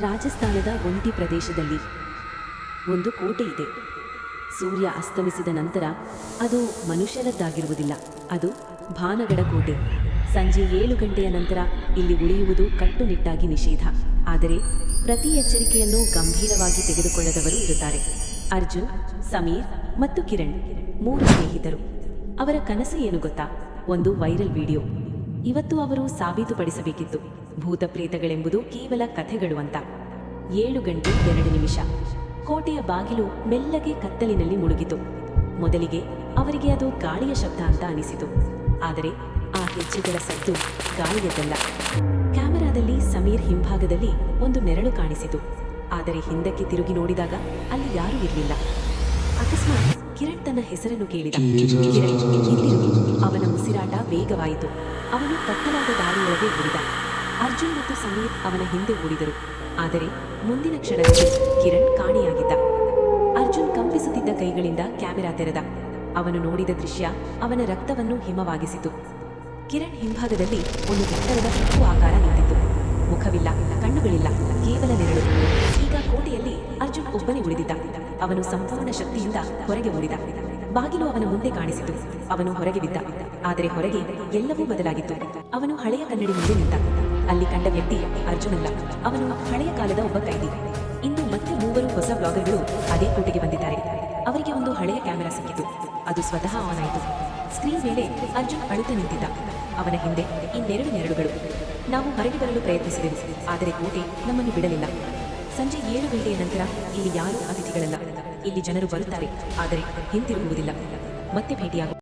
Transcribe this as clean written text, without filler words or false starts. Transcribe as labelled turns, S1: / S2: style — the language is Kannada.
S1: ರಾಜಸ್ಥಾನದ ಒಂಟಿ ಪ್ರದೇಶದಲ್ಲಿ ಒಂದು ಕೋಟೆ ಇದೆ. ಸೂರ್ಯ ಅಸ್ತಮಿಸಿದ ನಂತರ ಅದು ಮನುಷ್ಯರದ್ದಾಗಿರುವುದಿಲ್ಲ. ಅದು ಭಾನಗಡ ಕೋಟೆ. ಸಂಜೆ 7 ಗಂಟೆಯ ನಂತರ ಇಲ್ಲಿ ಉಳಿಯುವುದು ಕಟ್ಟುನಿಟ್ಟಾಗಿ ನಿಷೇಧ. ಆದರೆ ಪ್ರತಿ ಎಚ್ಚರಿಕೆಯನ್ನು ಗಂಭೀರವಾಗಿ ತೆಗೆದುಕೊಳ್ಳದವರು ಇರುತ್ತಾರೆ. ಅರ್ಜುನ್, ಸಮೀರ್ ಮತ್ತು ಕಿರಣ್ 3 ಸ್ನೇಹಿತರು. ಅವರ ಕನಸು ಏನು ಗೊತ್ತಾ? ಒಂದು ವೈರಲ್ ವಿಡಿಯೋ. ಇವತ್ತು ಅವರು ಸಾಬೀತುಪಡಿಸಬೇಕಿತ್ತು, ಭೂತ ಪ್ರೇತಗಳೆಂಬುದು ಕೇವಲ ಕಥೆಗಳು ಅಂತ. 7 ಗಂಟೆ 2 ನಿಮಿಷ. ಕೋಟೆಯ ಬಾಗಿಲು ಮೆಲ್ಲಗೆ ಕತ್ತಲಿನಲ್ಲಿ ಮುಳುಗಿತು. ಮೊದಲಿಗೆ ಅವರಿಗೆ ಅದು ಗಾಳಿಯ ಶಬ್ದ ಅಂತ ಅನಿಸಿತು. ಆದರೆ ಆ ಹೆಜ್ಜೆಗಳ ಸದ್ದು ಗಾಳಿಯದ್ದಲ್ಲ. ಕ್ಯಾಮೆರಾದಲ್ಲಿ ಸಮೀರ್ ಹಿಂಭಾಗದಲ್ಲಿ ಒಂದು ನೆರಳು ಕಾಣಿಸಿತು. ಆದರೆ ಹಿಂದಕ್ಕೆ ತಿರುಗಿ ನೋಡಿದಾಗ ಅಲ್ಲಿ ಯಾರೂ ಇರಲಿಲ್ಲ. ಅಕಸ್ಮಾತ್ ಕಿರಣ್ ತನ್ನ ಹೆಸರನ್ನು ಕೇಳಿದ. ಕಿರಣ್ ಹಿಂದಿರುಗಿ. ಅವನ ಉಸಿರಾಟ ವೇಗವಾಯಿತು. ಅವನು ಕತ್ತಲಾದ ದಾರಿಯೊಳಗೆ ಓಡಿದ. ಅರ್ಜುನ್ ಮತ್ತು ಸಮೀರ್ ಅವನ ಹಿಂದೆ ಓಡಿದರು. ಆದರೆ ಮುಂದಿನ ಕ್ಷಣದಲ್ಲಿ ಕಿರಣ್ ಕಾಣೆಯಾಗಿದ್ದ. ಅರ್ಜುನ್ ಕಂಪಿಸುತ್ತಿದ್ದ ಕೈಗಳಿಂದ ಕ್ಯಾಮೆರಾ ತೆರೆದ. ಅವನು ನೋಡಿದ ದೃಶ್ಯ ಅವನ ರಕ್ತವನ್ನು ಹಿಮವಾಗಿಸಿತು. ಕಿರಣ್ ಹಿಂಭಾಗದಲ್ಲಿ ಒಂದು ಎತ್ತರದ ಕಪ್ಪು ಆಕಾರ ನಿಂತಿತ್ತು. ಮುಖವಿಲ್ಲ, ಕಣ್ಣುಗಳಿಲ್ಲ, ಕೇವಲ ನೆರಳು. ಈಗ ಕೋಟೆಯಲ್ಲಿ ಅರ್ಜುನ್ ಒಬ್ಬನೇ ಉಳಿದಿದ್ದ. ಅವನು ಸಂಪೂರ್ಣ ಶಕ್ತಿಯಿಂದ ಹೊರಗೆ ಓಡಿದ. ಬಾಗಿಲು ಅವನ ಮುಂದೆ ಕಾಣಿಸಿತು. ಅವನು ಹೊರಗೆ ಬಿದ್ದ. ಆದರೆ ಹೊರಗೆ ಎಲ್ಲವೂ ಬದಲಾಗಿತ್ತು. ಅವನು ಹಳೆಯ ಕನ್ನಡಿ ಮುಂದೆ ನಿಂತ. ಅಲ್ಲಿ ಕಂಡ ವ್ಯಕ್ತಿ ಅರ್ಜುನ್ ಅಲ್ಲ, ಅವನು ಹಳೆಯ ಕಾಲದ ಒಬ್ಬ ಕೈದಿ. ಇಂದು ಮತ್ತೆ 3 ಹೊಸ ಬ್ಲಾಗರ್ಗಳು ಅದೇ ಕೋಟೆಗೆ ಬಂದಿದ್ದಾರೆ. ಅವರಿಗೆ ಒಂದು ಹಳೆಯ ಕ್ಯಾಮೆರಾ ಸಿಕ್ಕಿತು. ಅದು ಸ್ವತಃ ಆನ್ ಆಯಿತು. ಸ್ಕ್ರೀನ್ ಮೇಲೆ ಅರ್ಜುನ್ ಅಳುತ್ತಾ ನಿಂತಿದ್ದ. ಅವನ ಹಿಂದೆ ಇನ್ನೆರಡು ನೆರಳುಗಳು. ನಾವು ಹೊರಗೆ ಬರಲು ಪ್ರಯತ್ನಿಸಿದೆವು, ಆದರೆ ಕೋಟೆ ನಮ್ಮನ್ನು ಬಿಡಲಿಲ್ಲ. ಸಂಜೆ 7 ಗಂಟೆಯ ನಂತರ ಇಲ್ಲಿ ಯಾರೂ ಅತಿಥಿಗಳಲ್ಲ. ಇಲ್ಲಿ ಜನರು ಬರುತ್ತಾರೆ, ಆದರೆ ಹಿಂತಿರುಗುವುದಿಲ್ಲ. ಮತ್ತೆ ಭೇಟಿಯಾಗ